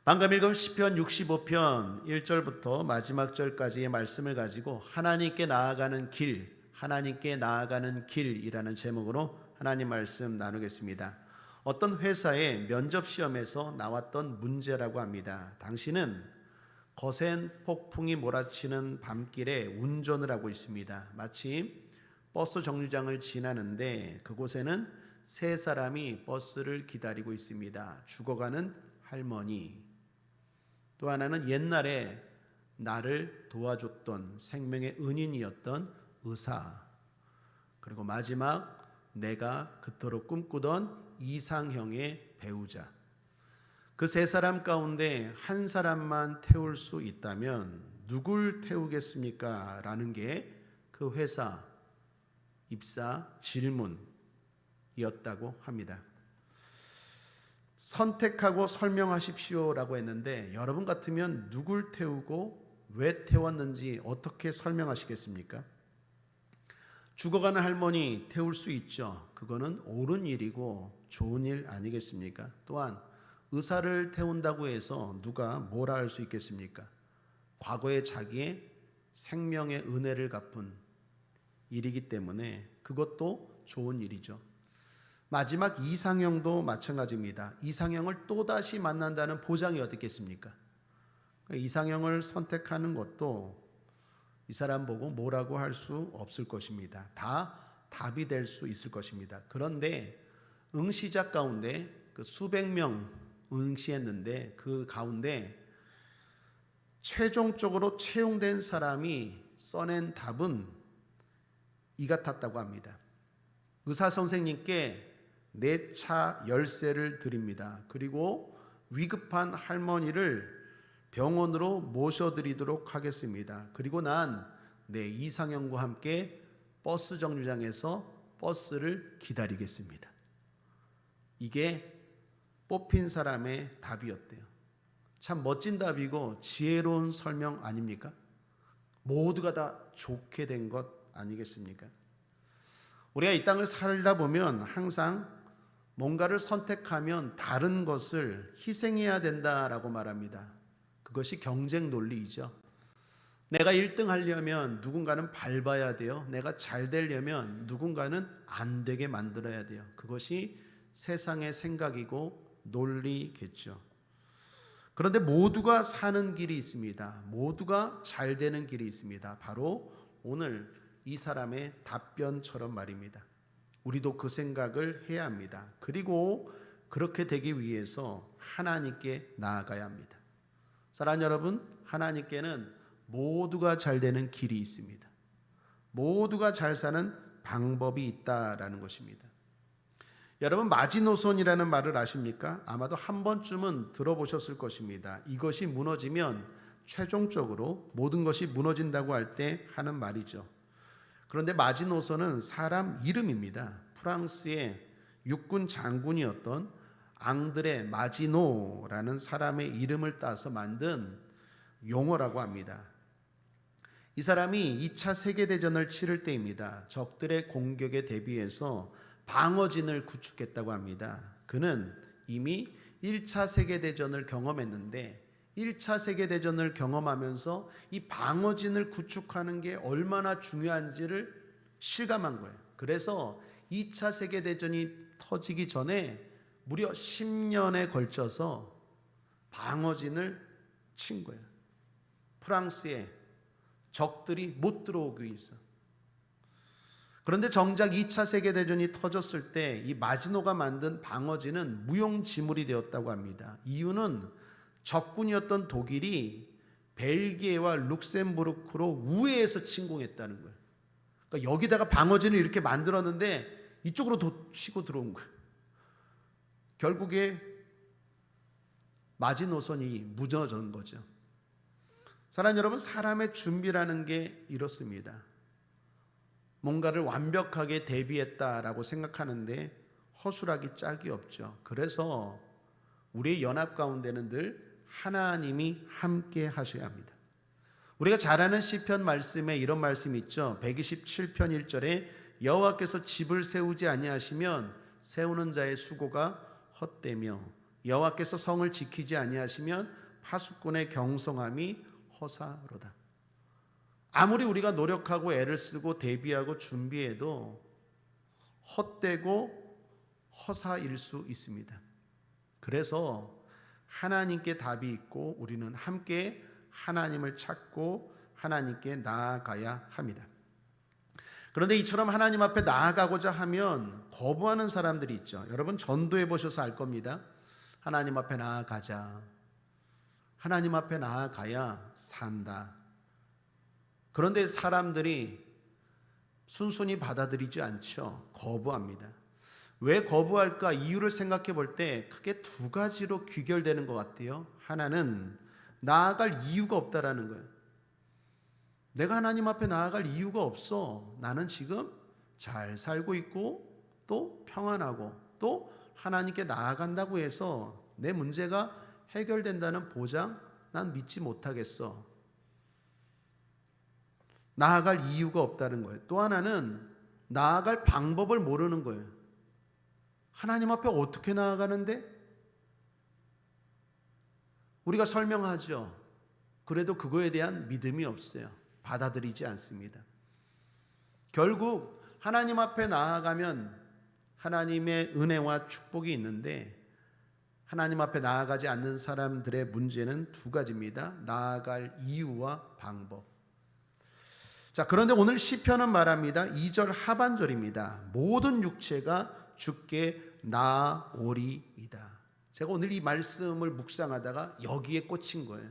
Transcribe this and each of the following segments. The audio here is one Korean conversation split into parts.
방금 읽은 시편 65편 1절부터 마지막 절까지의 말씀을 가지고 하나님께 나아가는 길, 하나님께 나아가는 길이라는 제목으로 하나님 말씀 나누겠습니다. 어떤 회사의 면접 시험에서 나왔던 문제라고 합니다. 당신은 거센 폭풍이 몰아치는 밤길에 운전을 하고 있습니다. 마침 버스 정류장을 지나는데 그곳에는 세 사람이 버스를 기다리고 있습니다. 죽어가는 할머니, 또 하나는 옛날에 나를 도와줬던 생명의 은인이었던 의사, 그리고 마지막 내가 그토록 꿈꾸던 이상형의 배우자. 그 세 사람 가운데 한 사람만 태울 수 있다면 누굴 태우겠습니까? 라는 게 그 회사 입사 질문이었다고 합니다. 선택하고 설명하십시오라고 했는데 여러분 같으면 누굴 태우고 왜 태웠는지 어떻게 설명하시겠습니까? 죽어가는 할머니 태울 수 있죠. 그거는 옳은 일이고 좋은 일 아니겠습니까? 또한 의사를 태운다고 해서 누가 뭐라 할 수 있겠습니까? 과거에 자기의 생명의 은혜를 갚은 일이기 때문에 그것도 좋은 일이죠. 마지막 이상형도 마찬가지입니다. 이상형을 또다시 만난다는 보장이 어디 있겠습니까? 이상형을 선택하는 것도 이 사람 보고 뭐라고 할 수 없을 것입니다. 다 답이 될 수 있을 것입니다. 그런데 응시자 가운데 그 수백 명 응시했는데 그 가운데 최종적으로 채용된 사람이 써낸 답은 이 같았다고 합니다. 의사 선생님께 내 차 열쇠를 드립니다. 그리고 위급한 할머니를 병원으로 모셔드리도록 하겠습니다. 그리고 난 내 이상형과 함께 버스 정류장에서 버스를 기다리겠습니다. 이게 뽑힌 사람의 답이었대요. 참 멋진 답이고 지혜로운 설명 아닙니까? 모두가 다 좋게 된 것 아니겠습니까? 우리가 이 땅을 살다 보면 항상 뭔가를 선택하면 다른 것을 희생해야 된다라고 말합니다. 그것이 경쟁 논리이죠. 내가 1등 하려면 누군가는 밟아야 돼요. 내가 잘 되려면 누군가는 안 되게 만들어야 돼요. 그것이 세상의 생각이고 논리겠죠. 그런데 모두가 사는 길이 있습니다. 모두가 잘 되는 길이 있습니다. 바로 오늘 이 사람의 답변처럼 말입니다. 우리도 그 생각을 해야 합니다. 그리고 그렇게 되기 위해서 하나님께 나아가야 합니다. 사랑하는 여러분, 하나님께는 모두가 잘 되는 길이 있습니다. 모두가 잘 사는 방법이 있다라는 것입니다. 여러분, 마지노선이라는 말을 아십니까? 아마도 한 번쯤은 들어보셨을 것입니다. 이것이 무너지면 최종적으로 모든 것이 무너진다고 할 때 하는 말이죠. 그런데 마지노선은 사람 이름입니다. 프랑스의 육군 장군이었던 앙드레 마지노라는 사람의 이름을 따서 만든 용어라고 합니다. 이 사람이 2차 세계대전을 치를 때입니다. 적들의 공격에 대비해서 방어진을 구축했다고 합니다. 그는 이미 1차 세계대전을 경험했는데 1차 세계대전을 경험하면서 이 방어진을 구축하는 게 얼마나 중요한지를 실감한 거예요. 그래서 2차 세계대전이 터지기 전에 무려 10년에 걸쳐서 방어진을 친 거예요. 프랑스에 적들이 못 들어오기 위해서. 그런데 정작 2차 세계대전이 터졌을 때 이 마지노가 만든 방어진은 무용지물이 되었다고 합니다. 이유는 적군이었던 독일이 벨기에와 룩셈부르크로 우회해서 침공했다는 거예요. 그러니까 여기다가 방어진을 이렇게 만들었는데 이쪽으로 치고 들어온 거예요. 결국에 마지노선이 무너진 거죠. 사랑하는 여러분, 사람의 준비라는 게 이렇습니다. 뭔가를 완벽하게 대비했다라고 생각하는데 허술하기 짝이 없죠. 그래서 우리의 연합 가운데는 늘 하나님이 함께 하셔야 합니다. 우리가 잘 아는 시편 말씀에 이런 말씀이 있죠. 127편 1절에 여호와께서 집을 세우지 아니하시면 세우는 자의 수고가 헛되며 여호와께서 성을 지키지 아니하시면 파수꾼의 경성함이 허사로다. 아무리 우리가 노력하고 애를 쓰고 대비하고 준비해도 헛되고 허사일 수 있습니다. 그래서 하나님께 답이 있고 우리는 함께 하나님을 찾고 하나님께 나아가야 합니다. 그런데 이처럼 하나님 앞에 나아가고자 하면 거부하는 사람들이 있죠. 여러분 전도해 보셔서 알 겁니다. 하나님 앞에 나아가자. 하나님 앞에 나아가야 산다. 그런데 사람들이 순순히 받아들이지 않죠. 거부합니다. 왜 거부할까? 이유를 생각해 볼 때 크게 두 가지로 귀결되는 것 같아요. 하나는 나아갈 이유가 없다라는 거예요. 내가 하나님 앞에 나아갈 이유가 없어. 나는 지금 잘 살고 있고 또 평안하고 또 하나님께 나아간다고 해서 내 문제가 해결된다는 보장 난 믿지 못하겠어. 나아갈 이유가 없다는 거예요. 또 하나는 나아갈 방법을 모르는 거예요. 하나님 앞에 어떻게 나아가는데? 우리가 설명하죠. 그래도 그거에 대한 믿음이 없어요. 받아들이지 않습니다. 결국 하나님 앞에 나아가면 하나님의 은혜와 축복이 있는데 하나님 앞에 나아가지 않는 사람들의 문제는 두 가지입니다. 나아갈 이유와 방법. 자, 그런데 오늘 시편은 말합니다. 2절 하반절입니다. 모든 육체가 주께 나아오리이다. 제가 오늘 이 말씀을 묵상하다가 여기에 꽂힌 거예요.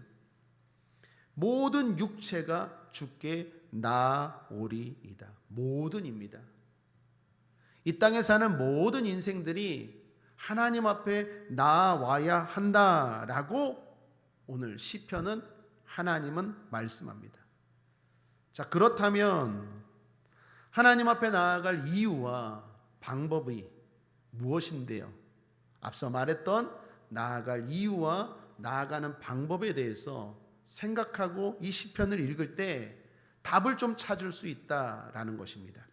모든 육체가 주께 나아오리이다. 모든입니다. 이 땅에 사는 모든 인생들이 하나님 앞에 나아와야 한다라고 오늘 시편은 하나님은 말씀합니다. 자, 그렇다면 하나님 앞에 나아갈 이유와 방법이 무엇인데요? 앞서 말했던 나아갈 이유와 나아가는 방법에 대해서 생각하고 이 시편을 읽을 때 답을 좀 찾을 수 있다라는 것입니다.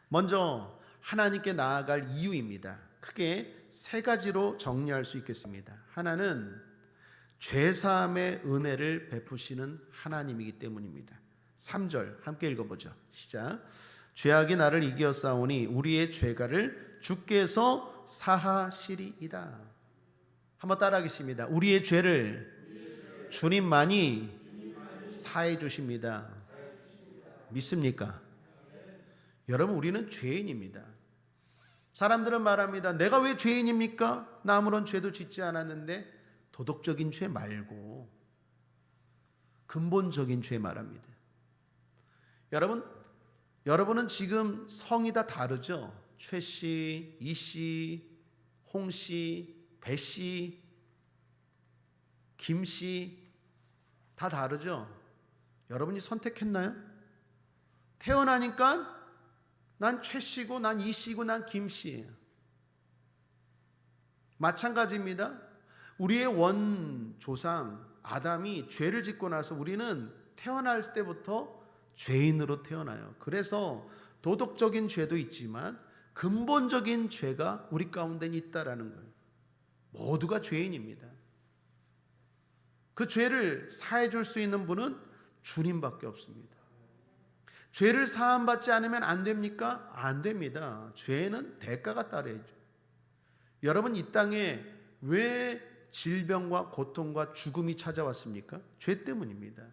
먼저 하나님께 나아갈 이유입니다. 크게 세 가지로 정리할 수 있겠습니다. 하나는 죄사함의 은혜를 베푸시는 하나님이기 때문입니다. 3절 함께 읽어보죠. 시작. 죄악이 나를 이기었사오니 우리의 죄가를 주께서 사하시리이다. 한번 따라하겠습니다. 우리의 죄를 주님만이 사해 주십니다. 믿습니까? 여러분, 우리는 죄인입니다. 사람들은 말합니다. 내가 왜 죄인입니까? 나 아무런 죄도 짓지 않았는데. 도덕적인 죄 말고 근본적인 죄 말합니다. 여러분은 지금 성이 다 다르죠? 최 씨, 이 씨, 홍 씨, 배 씨, 김 씨, 다 다르죠? 여러분이 선택했나요? 태어나니까 난 최 씨고, 난 이 씨고, 난 김 씨예요. 마찬가지입니다. 우리의 원조상 아담이 죄를 짓고 나서 우리는 태어날 때부터 죄인으로 태어나요. 그래서 도덕적인 죄도 있지만 근본적인 죄가 우리 가운데 있다라는 거예요. 모두가 죄인입니다. 그 죄를 사해 줄 수 있는 분은 주님밖에 없습니다. 죄를 사함받지 않으면 안 됩니까? 안 됩니다. 죄에는 대가가 따라야죠. 여러분, 이 땅에 왜 질병과 고통과 죽음이 찾아왔습니까? 죄 때문입니다.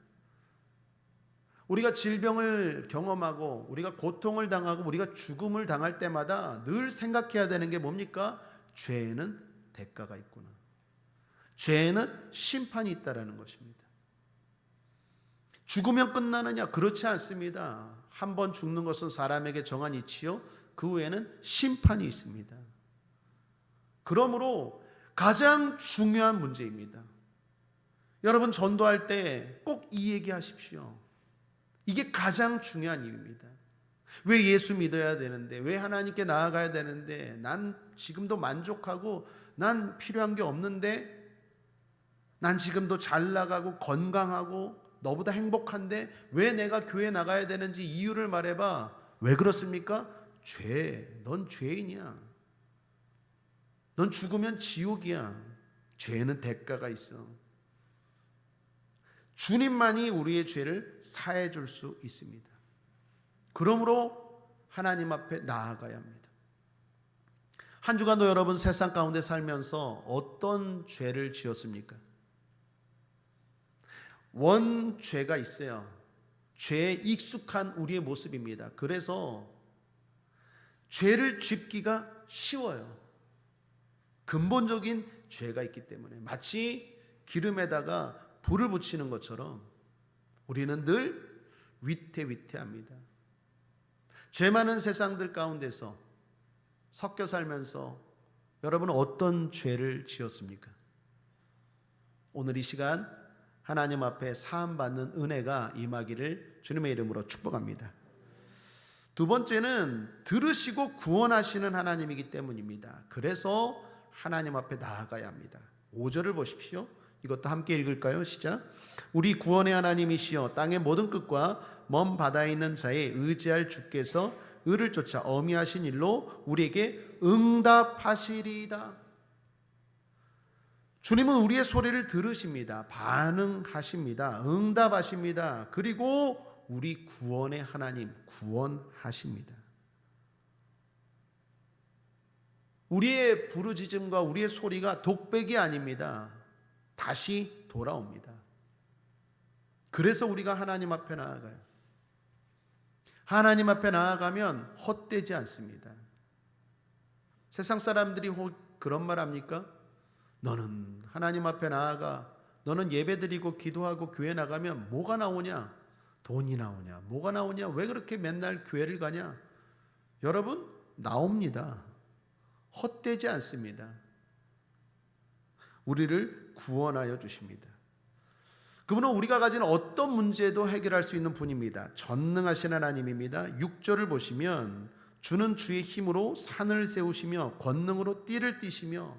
우리가 질병을 경험하고 우리가 고통을 당하고 우리가 죽음을 당할 때마다 늘 생각해야 되는 게 뭡니까? 죄에는 대가가 있구나. 죄에는 심판이 있다라는 것입니다. 죽으면 끝나느냐? 그렇지 않습니다. 한 번 죽는 것은 사람에게 정한 이치요. 그 후에는 심판이 있습니다. 그러므로 가장 중요한 문제입니다. 여러분, 전도할 때 꼭 이 얘기 하십시오. 이게 가장 중요한 이유입니다. 왜 예수 믿어야 되는데, 왜 하나님께 나아가야 되는데, 난 지금도 만족하고 난 필요한 게 없는데, 난 지금도 잘 나가고 건강하고 너보다 행복한데 왜 내가 교회 나가야 되는지 이유를 말해봐. 왜 그렇습니까? 넌 죄인이야. 넌 죽으면 지옥이야. 죄는 대가가 있어. 주님만이 우리의 죄를 사해 줄 수 있습니다. 그러므로 하나님 앞에 나아가야 합니다. 한 주간도 여러분 세상 가운데 살면서 어떤 죄를 지었습니까? 원죄가 있어요. 죄에 익숙한 우리의 모습입니다. 그래서 죄를 짓기가 쉬워요. 근본적인 죄가 있기 때문에 마치 기름에다가 불을 붙이는 것처럼 우리는 늘 위태위태합니다. 죄 많은 세상들 가운데서 섞여 살면서 여러분은 어떤 죄를 지었습니까? 오늘 이 시간 하나님 앞에 사함받는 은혜가 임하기를 주님의 이름으로 축복합니다. 두 번째는 들으시고 구원하시는 하나님이기 때문입니다. 그래서 하나님 앞에 나아가야 합니다. 5절을 보십시오. 이것도 함께 읽을까요? 시작. 우리 구원의 하나님이시여 땅의 모든 끝과 먼 바다에 있는 자에 의지할 주께서 의를 쫓아 어미하신 일로 우리에게 응답하시리이다. 주님은 우리의 소리를 들으십니다. 반응하십니다. 응답하십니다. 그리고 우리 구원의 하나님 구원하십니다. 우리의 부르짖음과 우리의 소리가 독백이 아닙니다. 다시 돌아옵니다. 그래서 우리가 하나님 앞에 나아가요. 하나님 앞에 나아가면 헛되지 않습니다. 세상 사람들이 그런 말 합니까? 너는 하나님 앞에 나아가, 너는 예배드리고 기도하고 교회 나가면 뭐가 나오냐? 돈이 나오냐? 뭐가 나오냐? 왜 그렇게 맨날 교회를 가냐? 여러분, 나옵니다. 헛되지 않습니다. 우리를 구원하여 주십니다. 그분은 우리가 가진 어떤 문제도 해결할 수 있는 분입니다. 전능하신 하나님입니다. 6절을 보시면 주는 주의 힘으로 산을 세우시며 권능으로 띠를 띠시며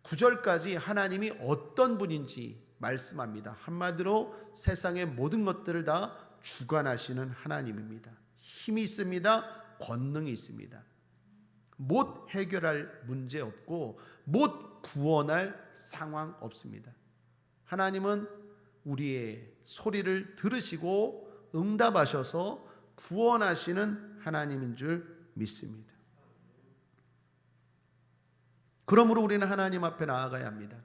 9절까지 하나님이 어떤 분인지 말씀합니다. 한마디로 세상의 모든 것들을 다 주관하시는 하나님입니다. 힘이 있습니다. 권능이 있습니다. 못 해결할 문제 없고 못 구원할 상황 없습니다. 하나님은 우리의 소리를 들으시고 응답하셔서 구원하시는 하나님인 줄 믿습니다. 그러므로 우리는 하나님 앞에 나아가야 합니다.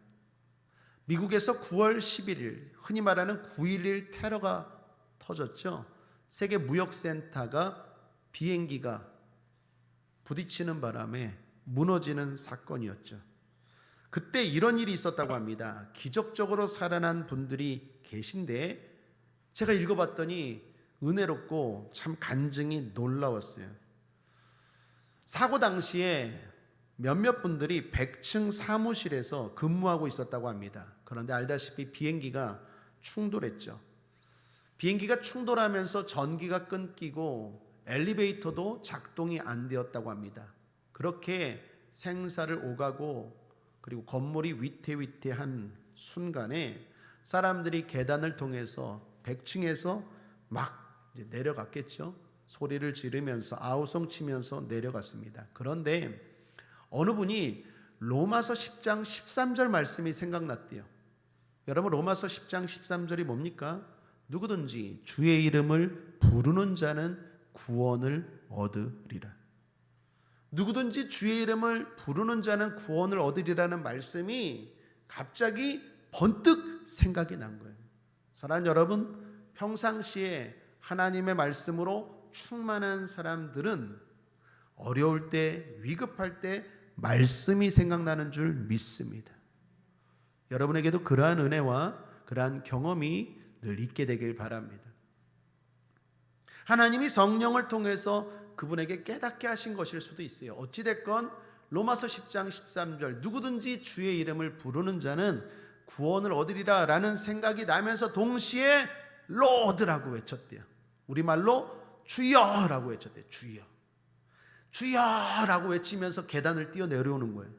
미국에서 9월 11일 흔히 말하는 9.11 테러가 터졌죠. 세계 무역센터가 비행기가 부딪히는 바람에 무너지는 사건이었죠. 그때 이런 일이 있었다고 합니다. 기적적으로 살아난 분들이 계신데 제가 읽어봤더니 은혜롭고 참 간증이 놀라웠어요. 사고 당시에 몇몇 분들이 100층 사무실에서 근무하고 있었다고 합니다. 그런데 알다시피 비행기가 충돌했죠. 비행기가 충돌하면서 전기가 끊기고 엘리베이터도 작동이 안 되었다고 합니다. 그렇게 생사를 오가고 그리고 건물이 위태위태한 순간에 사람들이 계단을 통해서 100층에서 막 이제 내려갔겠죠. 소리를 지르면서 아우성 치면서 내려갔습니다. 그런데 어느 분이 로마서 10장 13절 말씀이 생각났대요. 여러분, 로마서 10장 13절이 뭡니까? 누구든지 주의 이름을 부르는 자는 구원을 얻으리라. 누구든지 주의 이름을 부르는 자는 구원을 얻으리라는 말씀이 갑자기 번뜩 생각이 난 거예요. 사랑하는 여러분, 평상시에 하나님의 말씀으로 충만한 사람들은 어려울 때, 위급할 때 말씀이 생각나는 줄 믿습니다. 여러분에게도 그러한 은혜와 그러한 경험이 늘 있게 되길 바랍니다. 하나님이 성령을 통해서 그분에게 깨닫게 하신 것일 수도 있어요. 어찌됐건 로마서 10장 13절 누구든지 주의 이름을 부르는 자는 구원을 얻으리라 라는 생각이 나면서 동시에 로드라고 외쳤대요. 우리말로 주여라고 외쳤대요. 주여. 주여라고 외치면서 계단을 뛰어 내려오는 거예요.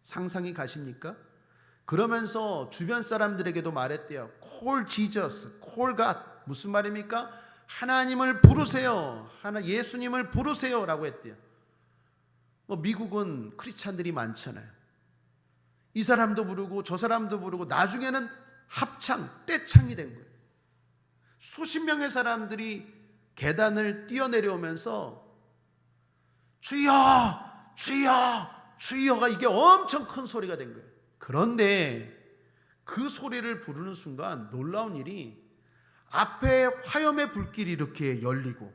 상상이 가십니까? 그러면서 주변 사람들에게도 말했대요. Call Jesus, call God. 무슨 말입니까? 하나님을 부르세요. 예수님을 부르세요 라고 했대요. 미국은 크리스찬들이 많잖아요. 이 사람도 부르고 저 사람도 부르고 나중에는 합창, 떼창이 된 거예요. 수십 명의 사람들이 계단을 뛰어내려오면서 주여, 주여, 주여가 이게 엄청 큰 소리가 된 거예요. 그런데 그 소리를 부르는 순간 놀라운 일이 앞에 화염의 불길이 이렇게 열리고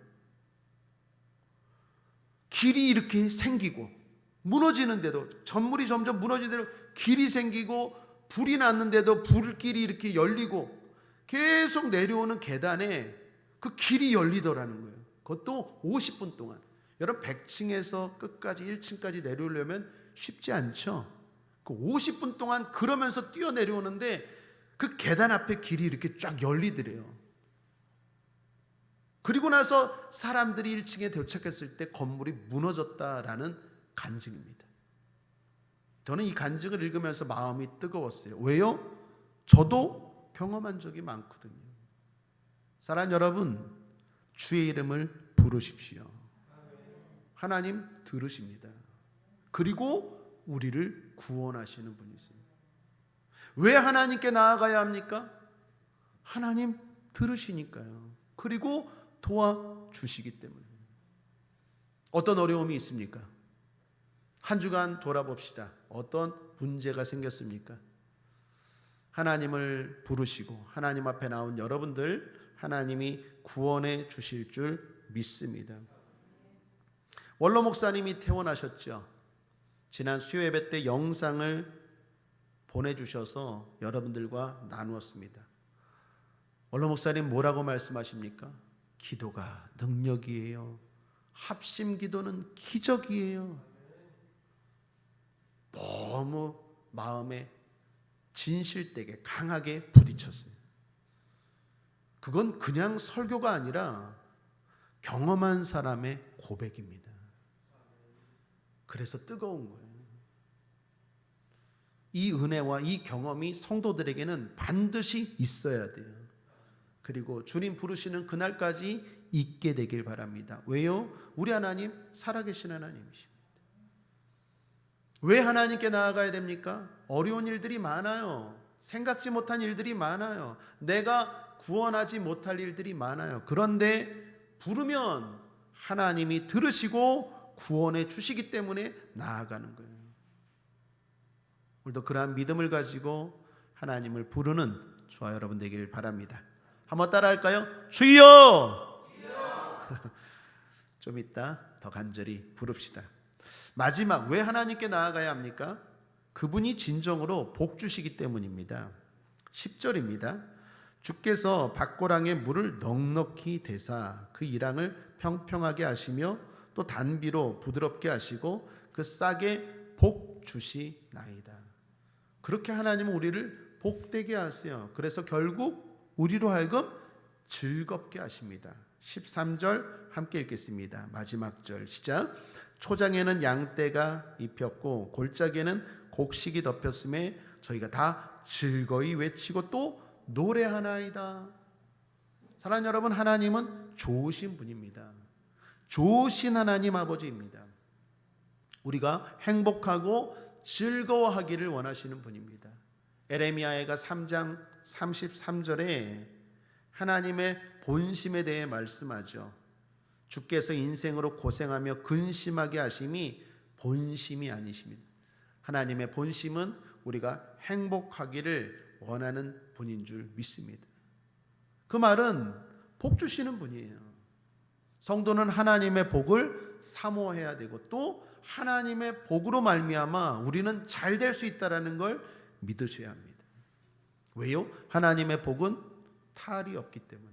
길이 이렇게 생기고 무너지는데도 전물이 점점 무너지는 대로 길이 생기고 불이 났는데도 불길이 이렇게 열리고 계속 내려오는 계단에 그 길이 열리더라는 거예요. 그것도 50분 동안. 여러분 100층에서 끝까지 1층까지 내려오려면 쉽지 않죠. 그 50분 동안 그러면서 뛰어내려오는데 그 계단 앞에 길이 이렇게 쫙 열리더래요. 그리고 나서 사람들이 1층에 도착했을 때 건물이 무너졌다라는 간증입니다. 저는 이 간증을 읽으면서 마음이 뜨거웠어요. 왜요? 저도 경험한 적이 많거든요. 사랑하는 여러분, 주의 이름을 부르십시오. 하나님 들으십니다. 그리고 우리를 구원하시는 분이세요. 왜 하나님께 나아가야 합니까? 하나님 들으시니까요. 그리고 도와주시기 때문에. 어떤 어려움이 있습니까? 한 주간 돌아봅시다. 어떤 문제가 생겼습니까? 하나님을 부르시고 하나님 앞에 나온 여러분들, 하나님이 구원해 주실 줄 믿습니다. 원로 목사님이 퇴원하셨죠. 지난 수요 예배 때 영상을 보내주셔서 여러분들과 나누었습니다. 원로 목사님 뭐라고 말씀하십니까? 기도가 능력이에요. 합심 기도는 기적이에요. 너무 마음에 진실되게 강하게 부딪혔어요. 그건 그냥 설교가 아니라 경험한 사람의 고백입니다. 그래서 뜨거운 거예요. 이 은혜와 이 경험이 성도들에게는 반드시 있어야 돼요. 그리고 주님 부르시는 그날까지 있게 되길 바랍니다. 왜요? 우리 하나님 살아계신 하나님이십니다. 왜 하나님께 나아가야 됩니까? 어려운 일들이 많아요. 생각지 못한 일들이 많아요. 내가 구원하지 못할 일들이 많아요. 그런데 부르면 하나님이 들으시고 구원해 주시기 때문에 나아가는 거예요. 오늘도 그러한 믿음을 가지고 하나님을 부르는 저와 여러분 되길 바랍니다. 한번 따라할까요? 주여! 좀 이따 더 간절히 부릅시다. 마지막, 왜 하나님께 나아가야 합니까? 그분이 진정으로 복 주시기 때문입니다. 10절입니다. 주께서 밭고랑에 물을 넉넉히 대사 그 이랑을 평평하게 하시며 또 단비로 부드럽게 하시고 그 싹에 복 주시나이다. 그렇게 하나님은 우리를 복되게 하세요. 그래서 결국 우리로 하여금 즐겁게 하십니다. 13절 함께 읽겠습니다. 마지막 절 시작. 초장에는 양떼가 입혔고 골짜기에는 곡식이 덮였음에 저희가 다 즐거이 외치고 또 노래하나이다. 사랑하는 여러분, 하나님은 좋으신 분입니다. 좋으신 하나님 아버지입니다. 우리가 행복하고 즐거워하기를 원하시는 분입니다. 에레미야가 3장 33절에 하나님의 본심에 대해 말씀하죠. 주께서 인생으로 고생하며 근심하게 하심이 본심이 아니십니다. 하나님의 본심은 우리가 행복하기를 원하는 분인 줄 믿습니다. 그 말은 복 주시는 분이에요. 성도는 하나님의 복을 사모해야 되고 또 하나님의 복으로 말미암아 우리는 잘 될 수 있다는 걸 믿으셔야 합니다. 왜요? 하나님의 복은 탈이 없기 때문에.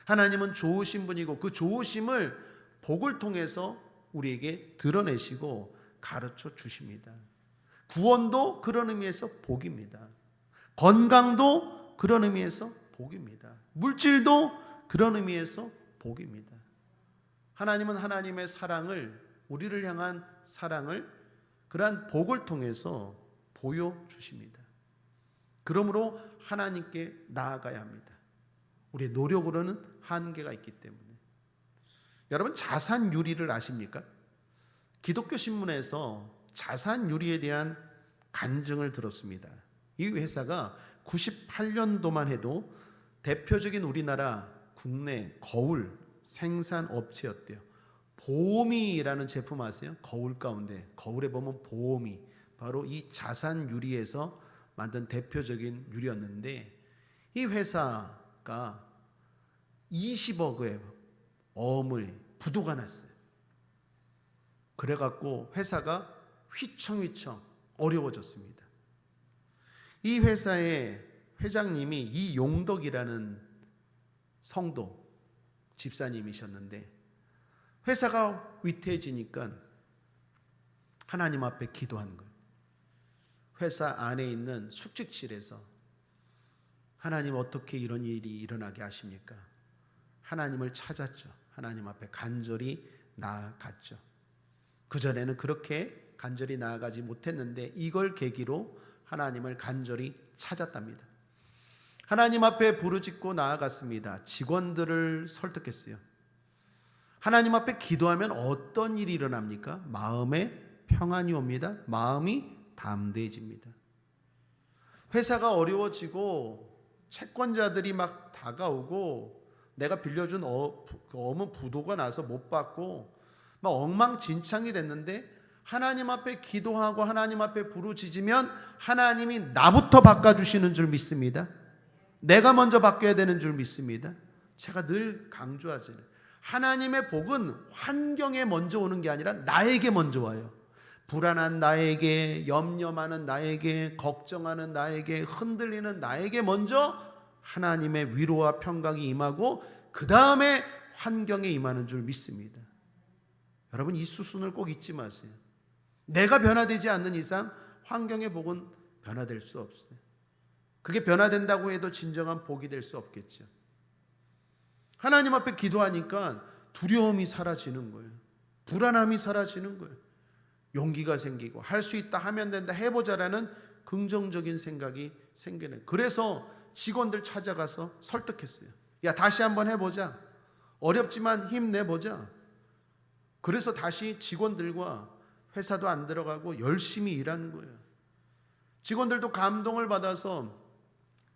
하나님은 좋으신 분이고 그 좋으심을 복을 통해서 우리에게 드러내시고 가르쳐 주십니다. 구원도 그런 의미에서 복입니다. 건강도 그런 의미에서 복입니다. 물질도 그런 의미에서 복입니다. 하나님은 하나님의 사랑을, 우리를 향한 사랑을 그러한 복을 통해서 보여주십니다. 그러므로 하나님께 나아가야 합니다. 우리의 노력으로는 한계가 있기 때문에. 여러분, 자산유리를 아십니까? 기독교 신문에서 자산유리에 대한 간증을 들었습니다. 이 회사가 98년도만 해도 대표적인 우리나라 국내 거울 생산 업체였대요. 보미라는 제품 아세요? 거울 가운데 거울에 보면 보미, 바로 이 자산 유리에서 만든 대표적인 유리였는데, 이 회사가 20억의 어음을 부도가 났어요. 그래갖고 회사가 휘청휘청 어려워졌습니다. 이 회사의 회장님이 이용덕이라는 성도 집사님이셨는데, 회사가 위태해지니까 하나님 앞에 기도한 거예요. 회사 안에 있는 숙직실에서 하나님, 어떻게 이런 일이 일어나게 하십니까? 하나님을 찾았죠. 하나님 앞에 간절히 나아갔죠. 그전에는 그렇게 간절히 나아가지 못했는데 이걸 계기로 하나님을 간절히 찾았답니다. 하나님 앞에 부르짖고 나아갔습니다. 직원들을 설득했어요. 하나님 앞에 기도하면 어떤 일이 일어납니까? 마음에 평안이 옵니다. 마음이 담대해집니다. 회사가 어려워지고 채권자들이 막 다가오고 내가 빌려준 어문 부도가 나서 못 받고 막 엉망진창이 됐는데, 하나님 앞에 기도하고 하나님 앞에 부르짖으면 하나님이 나부터 바꿔주시는 줄 믿습니다. 내가 먼저 바뀌어야 되는 줄 믿습니다. 제가 늘 강조하잖아요. 하나님의 복은 환경에 먼저 오는 게 아니라 나에게 먼저 와요. 불안한 나에게, 염려 많은 나에게, 걱정하는 나에게, 흔들리는 나에게 먼저 하나님의 위로와 평강이 임하고 그 다음에 환경에 임하는 줄 믿습니다. 여러분, 이 수순을 꼭 잊지 마세요. 내가 변화되지 않는 이상 환경의 복은 변화될 수 없어요. 그게 변화된다고 해도 진정한 복이 될 수 없겠죠. 하나님 앞에 기도하니까 두려움이 사라지는 거예요. 불안함이 사라지는 거예요. 용기가 생기고 할 수 있다, 하면 된다, 해보자라는 긍정적인 생각이 생기는. 그래서 직원들 찾아가서 설득했어요. 야, 다시 한번 해보자. 어렵지만 힘내보자. 그래서 다시 직원들과 회사도 안 들어가고 열심히 일하는 거예요. 직원들도 감동을 받아서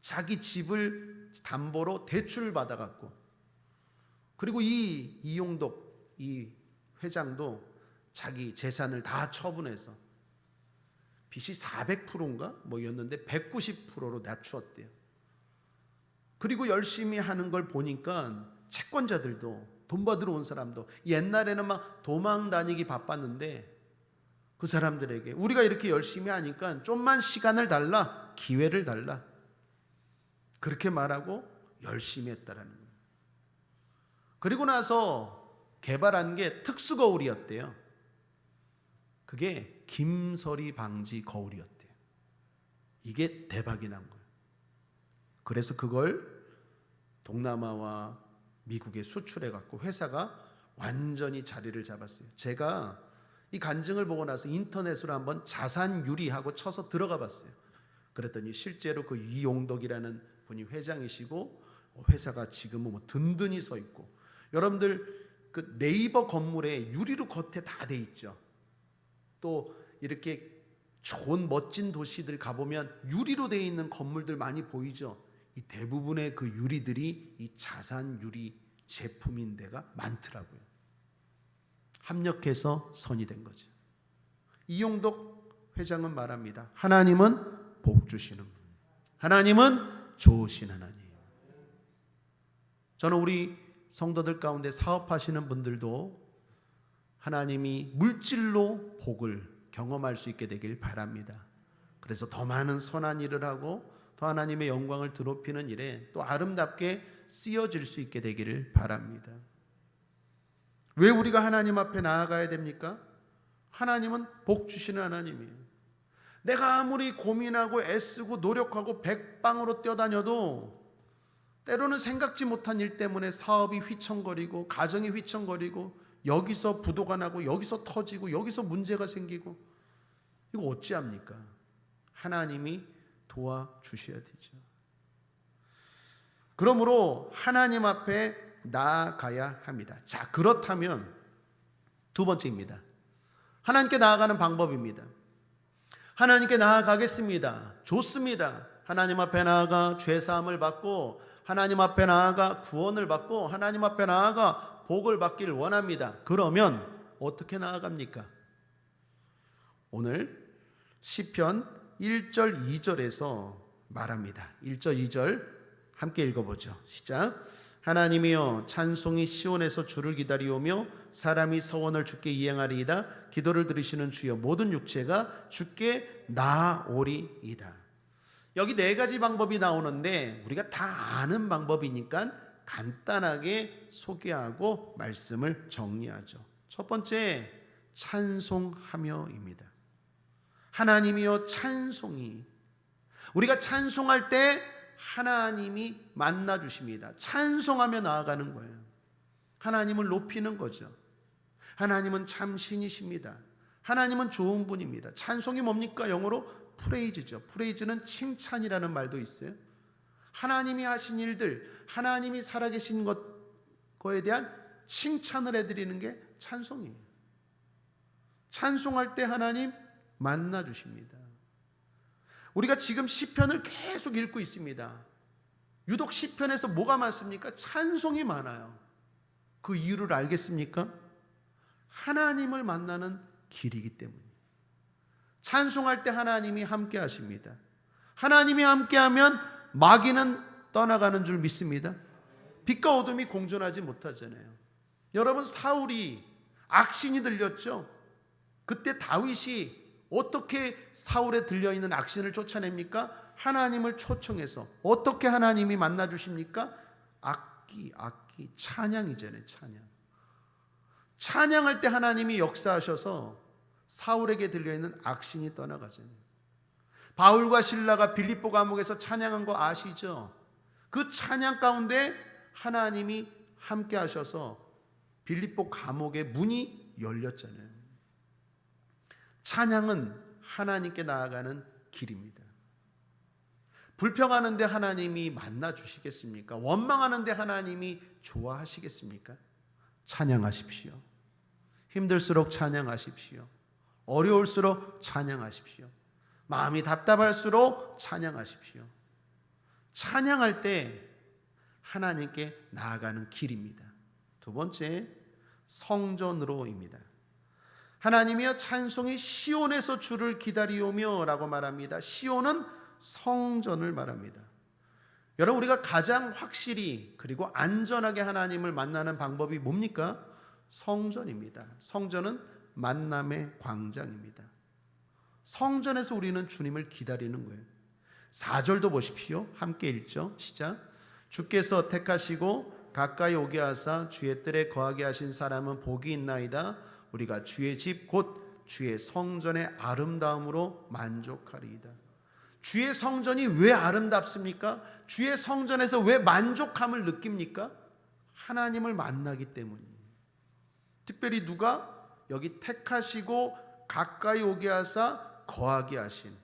자기 집을 담보로 대출을 받아갖고, 그리고 이 이용덕 이 회장도 자기 재산을 다 처분해서 빚이 400%인가 뭐였는데 190%로 낮추었대요. 그리고 열심히 하는 걸 보니까 채권자들도, 돈 받으러 온 사람도, 옛날에는 막 도망 다니기 바빴는데 그 사람들에게 우리가 이렇게 열심히 하니까 좀만 시간을 달라, 기회를 달라, 그렇게 말하고 열심히 했다라는 거예요. 그리고 나서 개발한 게 특수거울이었대요. 그게 김서리 방지 거울이었대요. 이게 대박이 난 거예요. 그래서 그걸 동남아와 미국에 수출해 갖고 회사가 완전히 자리를 잡았어요. 제가 이 간증을 보고 나서 인터넷으로 한번 자산 유리하고 쳐서 들어가 봤어요. 그랬더니 실제로 그 이용덕이라는 분이 회장이시고 회사가 지금은 뭐 든든히 서 있고, 여러분들 그 네이버 건물에 유리로 겉에 다 돼 있죠. 또 이렇게 좋은 멋진 도시들 가보면 유리로 돼 있는 건물들 많이 보이죠. 이 대부분의 그 유리들이 이 자산 유리 제품인 데가 많더라고요. 합력해서 선이 된 거죠. 이용덕 회장은 말합니다. 하나님은 복 주시는 분, 하나님은 좋으신 하나님. 저는 우리 성도들 가운데 사업하시는 분들도 하나님이 물질로 복을 경험할 수 있게 되길 바랍니다. 그래서 더 많은 선한 일을 하고 더 하나님의 영광을 드높이는 일에 또 아름답게 쓰여질 수 있게 되기를 바랍니다. 왜 우리가 하나님 앞에 나아가야 됩니까? 하나님은 복 주시는 하나님이에요. 내가 아무리 고민하고 애쓰고 노력하고 백방으로 뛰어다녀도 때로는 생각지 못한 일 때문에 사업이 휘청거리고 가정이 휘청거리고 여기서 부도가 나고 여기서 터지고 여기서 문제가 생기고, 이거 어찌합니까? 하나님이 도와주셔야 되죠. 그러므로 하나님 앞에 나아가야 합니다. 자, 그렇다면 두 번째입니다. 하나님께 나아가는 방법입니다. 하나님께 나아가겠습니다. 좋습니다. 하나님 앞에 나아가 죄사함을 받고 하나님 앞에 나아가 구원을 받고 하나님 앞에 나아가 복을 받기를 원합니다. 그러면 어떻게 나아갑니까? 오늘 시편 1절 2절에서 말합니다. 1절 2절 함께 읽어보죠. 시작. 하나님이여 찬송이 시온에서 주를 기다리오며 사람이 서원을 주께 이행하리이다. 기도를 들으시는 주여 모든 육체가 주께 나아오리이다. 여기 네 가지 방법이 나오는데 우리가 다 아는 방법이니까 간단하게 소개하고 말씀을 정리하죠. 첫 번째, 찬송하며입니다. 하나님이여 찬송이, 우리가 찬송할 때 하나님이 만나 주십니다. 찬송하며 나아가는 거예요. 하나님을 높이는 거죠. 하나님은 참 신이십니다. 하나님은 좋은 분입니다. 찬송이 뭡니까? 영어로 프레이즈죠. 프레이즈는 칭찬이라는 말도 있어요. 하나님이 하신 일들, 하나님이 살아계신 거에 대한 칭찬을 해드리는 게 찬송이에요. 찬송할 때 하나님 만나 주십니다. 우리가 지금 시편을 계속 읽고 있습니다. 유독 시편에서 뭐가 많습니까? 찬송이 많아요. 그 이유를 알겠습니까? 하나님을 만나는 길이기 때문이에요. 찬송할 때 하나님이 함께 하십니다. 하나님이 함께하면 마귀는 떠나가는 줄 믿습니다. 빛과 어둠이 공존하지 못하잖아요. 여러분, 사울이 악신이 들렸죠. 그때 다윗이 어떻게 사울에 들려있는 악신을 쫓아냅니까? 하나님을 초청해서. 어떻게 하나님이 만나 주십니까? 악기, 찬양이잖아요. 찬양할 때 하나님이 역사하셔서 사울에게 들려있는 악신이 떠나가잖아요. 바울과 실라가 빌립보 감옥에서 찬양한 거 아시죠? 그 찬양 가운데 하나님이 함께 하셔서 빌립보 감옥의 문이 열렸잖아요. 찬양은 하나님께 나아가는 길입니다. 불평하는데 하나님이 만나 주시겠습니까? 원망하는데 하나님이 좋아하시겠습니까? 찬양하십시오. 힘들수록 찬양하십시오. 어려울수록 찬양하십시오. 마음이 답답할수록 찬양하십시오. 찬양할 때 하나님께 나아가는 길입니다. 두 번째, 성전으로입니다. 하나님이여 찬송이 시온에서 주를 기다리오며 라고 말합니다. 시온은 성전을 말합니다. 여러분, 우리가 가장 확실히 그리고 안전하게 하나님을 만나는 방법이 뭡니까? 성전입니다. 성전은 만남의 광장입니다. 성전에서 우리는 주님을 기다리는 거예요. 4절도 보십시오. 함께 읽죠. 시작. 주께서 택하시고 가까이 오게 하사 주의 뜰에 거하게 하신 사람은 복이 있나이다. 우리가 주의 집 곧 주의 성전의 아름다움으로 만족하리이다. 주의 성전이 왜 아름답습니까? 주의 성전에서 왜 만족함을 느낍니까? 하나님을 만나기 때문이에요. 특별히 누가? 여기 택하시고 가까이 오게 하사 거하게 하신,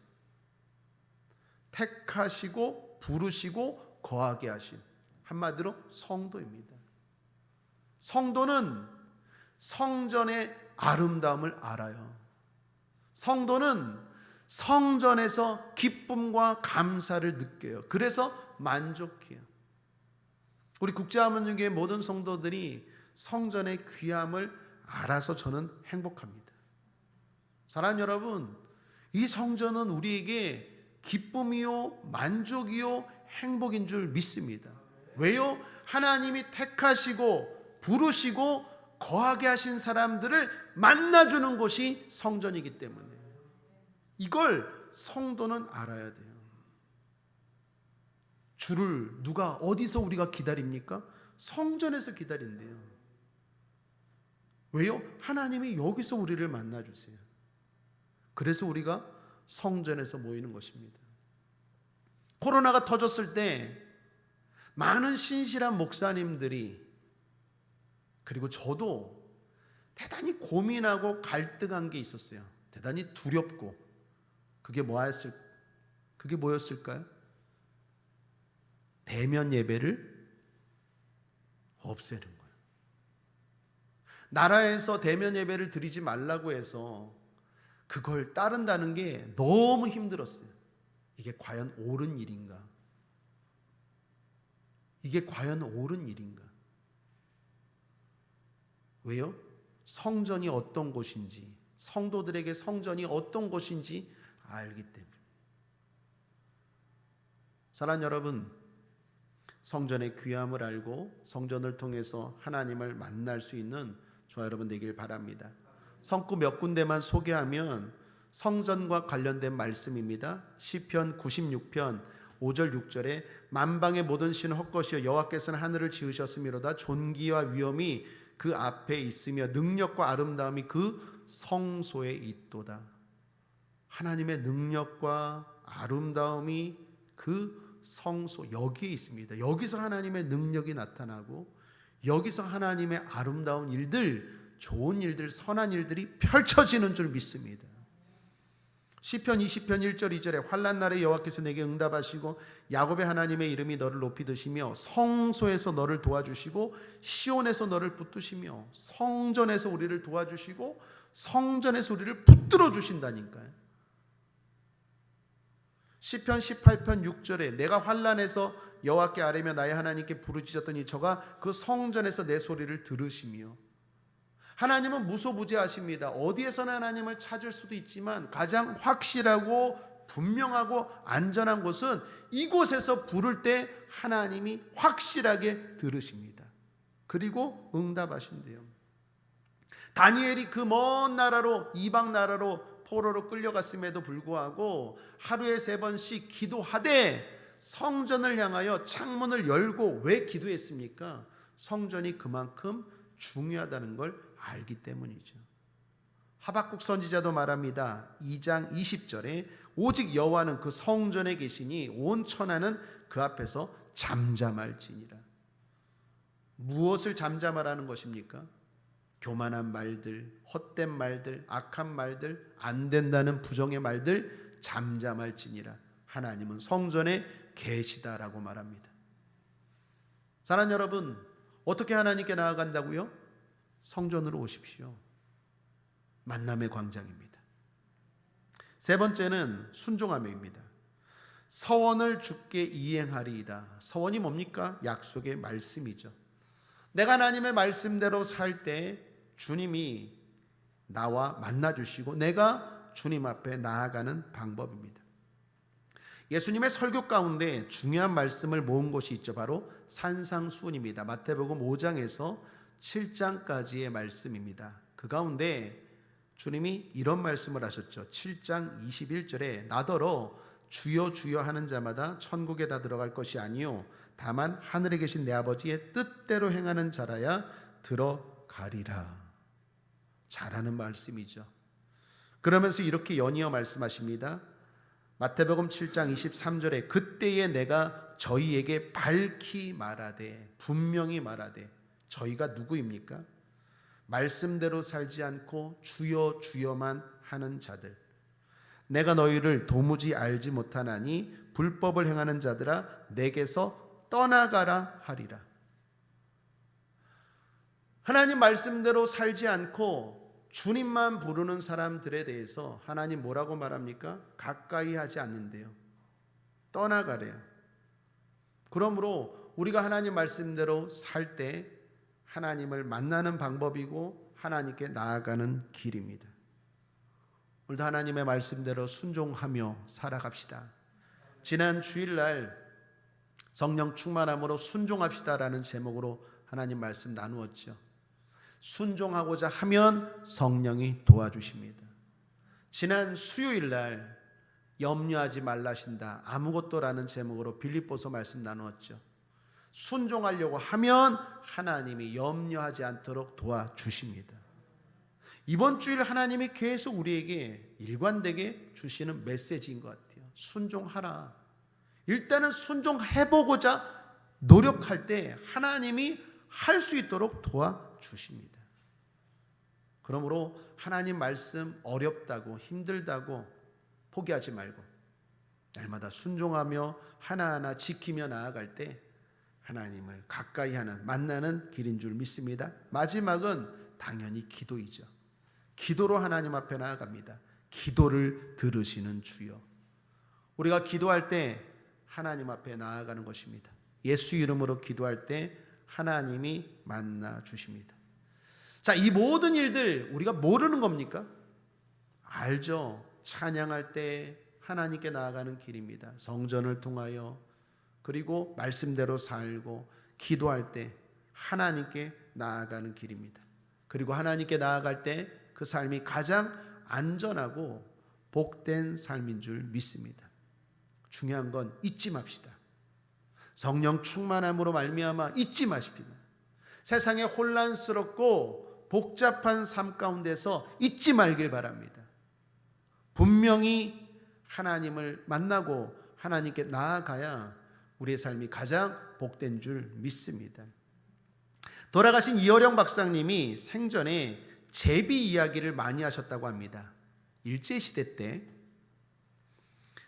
택하시고 부르시고 거하게 하신, 한마디로 성도입니다. 성도는 성전의 아름다움을 알아요. 성도는 성전에서 기쁨과 감사를 느껴요. 그래서 만족해요. 우리 국제화문중교회 모든 성도들이 성전의 귀함을 알아서 저는 행복합니다. 사랑하는 여러분, 이 성전은 우리에게 기쁨이요, 만족이요, 행복인 줄 믿습니다. 왜요? 하나님이 택하시고 부르시고 거하게 하신 사람들을 만나주는 곳이 성전이기 때문에 이걸 성도는 알아야 돼요. 주를 누가 어디서 우리가 기다립니까? 성전에서 기다린대요. 왜요? 하나님이 여기서 우리를 만나주세요. 그래서 우리가 성전에서 모이는 것입니다. 코로나가 터졌을 때 많은 신실한 목사님들이, 그리고 저도 대단히 고민하고 갈등한 게 있었어요. 대단히 두렵고. 그게 뭐였을까요? 대면 예배를 없애는 거예요. 나라에서 대면 예배를 드리지 말라고 해서 그걸 따른다는 게 너무 힘들었어요. 이게 과연 옳은 일인가? 이게 과연 옳은 일인가? 왜요? 성전이 어떤 곳인지, 성도들에게 성전이 어떤 곳인지 알기 때문에. 사랑하는 여러분, 성전의 귀함을 알고 성전을 통해서 하나님을 만날 수 있는 저와 여러분 되길 바랍니다. 성구 몇 군데만 소개하면 성전과 관련된 말씀입니다. 시편 96편 5절 6절에 만방의 모든 신은 헛것이여 여호와께서는 하늘을 지으셨음이로다. 존귀와 위엄이 그 앞에 있으며 능력과 아름다움이 그 성소에 있도다. 하나님의 능력과 아름다움이 그 성소 여기에 있습니다. 여기서 하나님의 능력이 나타나고 여기서 하나님의 아름다운 일들, 좋은 일들, 선한 일들이 펼쳐지는 줄 믿습니다. 시편 20편 1절 2절에 환난 날에 여호와께서 내게 응답하시고 야곱의 하나님의 이름이 너를 높이 드시며 성소에서 너를 도와주시고 시온에서 너를 붙드시며 성전에서 우리를 도와주시고 성전에서 우리를 붙들어 주신다니까요. 시편 18편 6절에 내가 환난에서 여호와께 아뢰며 나의 하나님께 부르짖었더니 저가 그 성전에서 내 소리를 들으시며. 하나님은 무소부재하십니다. 어디에서나 하나님을 찾을 수도 있지만 가장 확실하고 분명하고 안전한 곳은 이곳에서 부를 때 하나님이 확실하게 들으십니다. 그리고 응답하신대요. 다니엘이 그 먼 나라로, 이방 나라로 포로로 끌려갔음에도 불구하고 하루에 3번씩 기도하되 성전을 향하여 창문을 열고 왜 기도했습니까? 성전이 그만큼 중요하다는 걸 알기 때문이죠. 하박국 선지자도 말합니다. 2장 20절에 오직 여호와는 그 성전에 계시니 온 천하는 그 앞에서 잠잠할지니라. 무엇을 잠잠하라는 것입니까? 교만한 말들, 헛된 말들, 악한 말들, 안 된다는 부정의 말들 잠잠할지니라. 하나님은 성전에 계시다라고 말합니다. 사랑하는 여러분, 어떻게 하나님께 나아간다고요? 성전으로 오십시오. 만남의 광장입니다. 세 번째는 순종함입니다. 서원을 주께 이행하리이다. 서원이 뭡니까? 약속의 말씀이죠. 내가 하나님의 말씀대로 살 때 주님이 나와 만나주시고 내가 주님 앞에 나아가는 방법입니다. 예수님의 설교 가운데 중요한 말씀을 모은 곳이 있죠. 바로 산상수훈입니다. 마태복음 5장에서 7장까지의 말씀입니다. 그 가운데 주님이 이런 말씀을 하셨죠. 7장 21절에 나더러 주여 주여 하는 자마다 천국에 다 들어갈 것이 아니요 다만 하늘에 계신 내 아버지의 뜻대로 행하는 자라야 들어가리라. 잘하는 말씀이죠. 그러면서 이렇게 연이어 말씀하십니다. 마태복음 7장 23절에 그때에 내가 저희에게 밝히 말하되, 분명히 말하되, 저희가 누구입니까? 말씀대로 살지 않고 주여 주여만 하는 자들, 내가 너희를 도무지 알지 못하나니 불법을 행하는 자들아 내게서 떠나가라 하리라. 하나님 말씀대로 살지 않고 주님만 부르는 사람들에 대해서 하나님 뭐라고 말합니까? 가까이 하지 않는데요. 떠나가래요. 그러므로 우리가 하나님 말씀대로 살 때 하나님을 만나는 방법이고 하나님께 나아가는 길입니다. 오늘도 하나님의 말씀대로 순종하며 살아갑시다. 지난 주일날 성령 충만함으로 순종합시다라는 제목으로 하나님 말씀 나누었죠. 순종하고자 하면 성령이 도와주십니다. 지난 수요일날 염려하지 말라신다 아무것도라는 제목으로 빌립보서 말씀 나누었죠. 순종하려고 하면 하나님이 염려하지 않도록 도와주십니다. 이번 주일 하나님이 계속 우리에게 일관되게 주시는 메시지인 것 같아요. 순종하라. 일단은 순종해보고자 노력할 때 하나님이 할 수 있도록 도와주십니다. 그러므로 하나님 말씀 어렵다고 힘들다고 포기하지 말고 날마다 순종하며 하나하나 지키며 나아갈 때 하나님을 가까이 하는 만나는 길인 줄 믿습니다. 마지막은 당연히 기도이죠. 기도로 하나님 앞에 나아갑니다. 기도를 들으시는 주여. 우리가 기도할 때 하나님 앞에 나아가는 것입니다. 예수 이름으로 기도할 때 하나님이 만나 주십니다. 자, 이 모든 일들 우리가 모르는 겁니까? 알죠. 찬양할 때 하나님께 나아가는 길입니다. 성전을 통하여, 그리고 말씀대로 살고 기도할 때 하나님께 나아가는 길입니다. 그리고 하나님께 나아갈 때 그 삶이 가장 안전하고 복된 삶인 줄 믿습니다. 중요한 건 잊지 맙시다. 성령 충만함으로 말미암아 잊지 마십시다. 세상의 혼란스럽고 복잡한 삶 가운데서 잊지 말길 바랍니다. 분명히 하나님을 만나고 하나님께 나아가야 우리의 삶이 가장 복된 줄 믿습니다. 돌아가신 이어령 박사님이 생전에 제비 이야기를 많이 하셨다고 합니다. 일제시대 때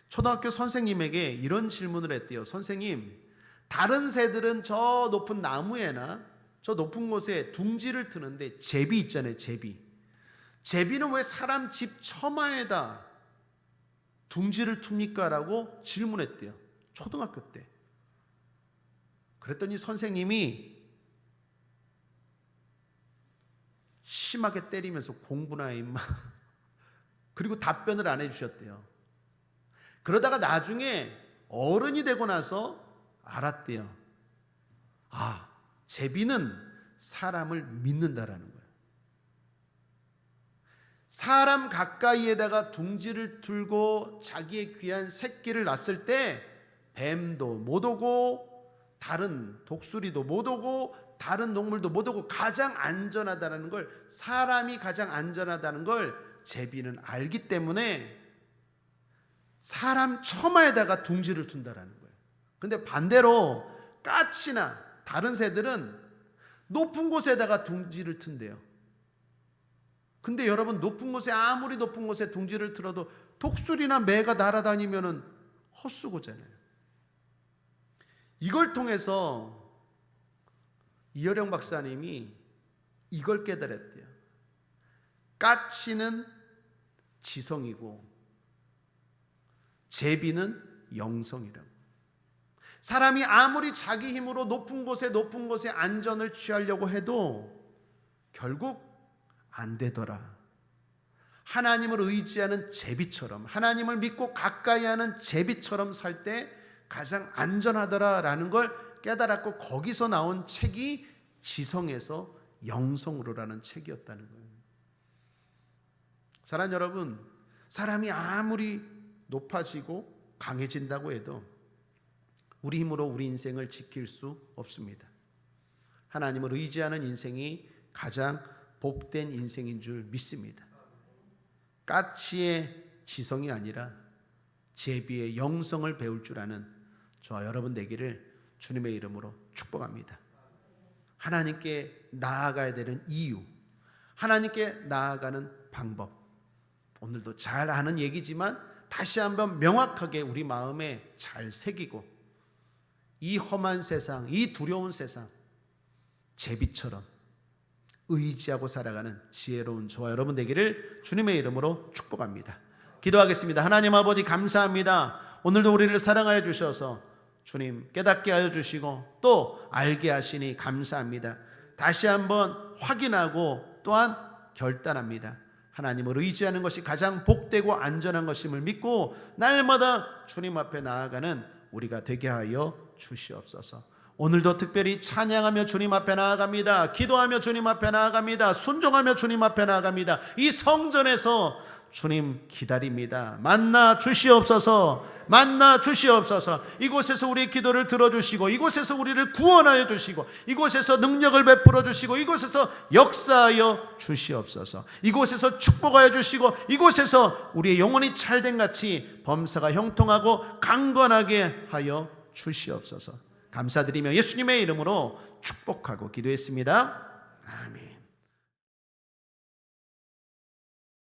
초등학교 선생님에게 이런 질문을 했대요. 선생님, 다른 새들은 저 높은 나무에나 저 높은 곳에 둥지를 트는데 제비 있잖아요. 제비는 왜 사람 집 처마에다 둥지를 툽니까? 라고 질문했대요. 초등학교 때. 그랬더니 선생님이 심하게 때리면서 공부나 해 임마. 그리고 답변을 안 해주셨대요. 그러다가 나중에 어른이 되고 나서 알았대요. 아, 제비는 사람을 믿는다라는 거예요. 사람 가까이에다가 둥지를 틀고 자기의 귀한 새끼를 낳았을 때 뱀도 못 오고 다른 독수리도 못 오고 다른 동물도 못 오고 가장 안전하다는 걸, 사람이 가장 안전하다는 걸 제비는 알기 때문에 사람 처마에다가 둥지를 둔다라는 거예요. 근데 반대로 까치나 다른 새들은 높은 곳에다가 둥지를 튼대요. 근데 여러분, 높은 곳에, 아무리 높은 곳에 둥지를 틀어도 독수리나 매가 날아다니면은 헛수고잖아요. 이걸 통해서 이어령 박사님이 이걸 깨달았대요. 까치는 지성이고 제비는 영성이라고. 사람이 아무리 자기 힘으로 높은 곳에 안전을 취하려고 해도 결국 안 되더라. 하나님을 의지하는 제비처럼, 하나님을 믿고 가까이 하는 제비처럼 살 때 가장 안전하더라라는 걸 깨달았고, 거기서 나온 책이 지성에서 영성으로라는 책이었다는 거예요. 사랑 여러분, 사람이 아무리 높아지고 강해진다고 해도 우리 힘으로 우리 인생을 지킬 수 없습니다. 하나님을 의지하는 인생이 가장 복된 인생인 줄 믿습니다. 까치의 지성이 아니라 제비의 영성을 배울 줄 아는 저와 여러분 되기를 주님의 이름으로 축복합니다. 하나님께 나아가야 되는 이유, 하나님께 나아가는 방법, 오늘도 잘 아는 얘기지만 다시 한번 명확하게 우리 마음에 잘 새기고, 이 험한 세상, 이 두려운 세상 제비처럼 의지하고 살아가는 지혜로운 저와 여러분 되기를 주님의 이름으로 축복합니다. 기도하겠습니다. 하나님 아버지, 감사합니다. 오늘도 우리를 사랑하여 주셔서 주님 깨닫게 하여 주시고 또 알게 하시니 감사합니다. 다시 한번 확인하고 또한 결단합니다. 하나님을 의지하는 것이 가장 복되고 안전한 것임을 믿고 날마다 주님 앞에 나아가는 우리가 되게 하여 주시옵소서. 오늘도 특별히 찬양하며 주님 앞에 나아갑니다. 기도하며 주님 앞에 나아갑니다. 순종하며 주님 앞에 나아갑니다. 이 성전에서 주님 기다립니다. 만나 주시옵소서. 만나 주시옵소서. 이곳에서 우리의 기도를 들어주시고, 이곳에서 우리를 구원하여 주시고, 이곳에서 능력을 베풀어 주시고, 이곳에서 역사하여 주시옵소서. 이곳에서 축복하여 주시고, 이곳에서 우리의 영혼이 찰된 같이 범사가 형통하고 강건하게 하여 주시옵소서. 감사드리며 예수님의 이름으로 축복하고 기도했습니다. 아멘.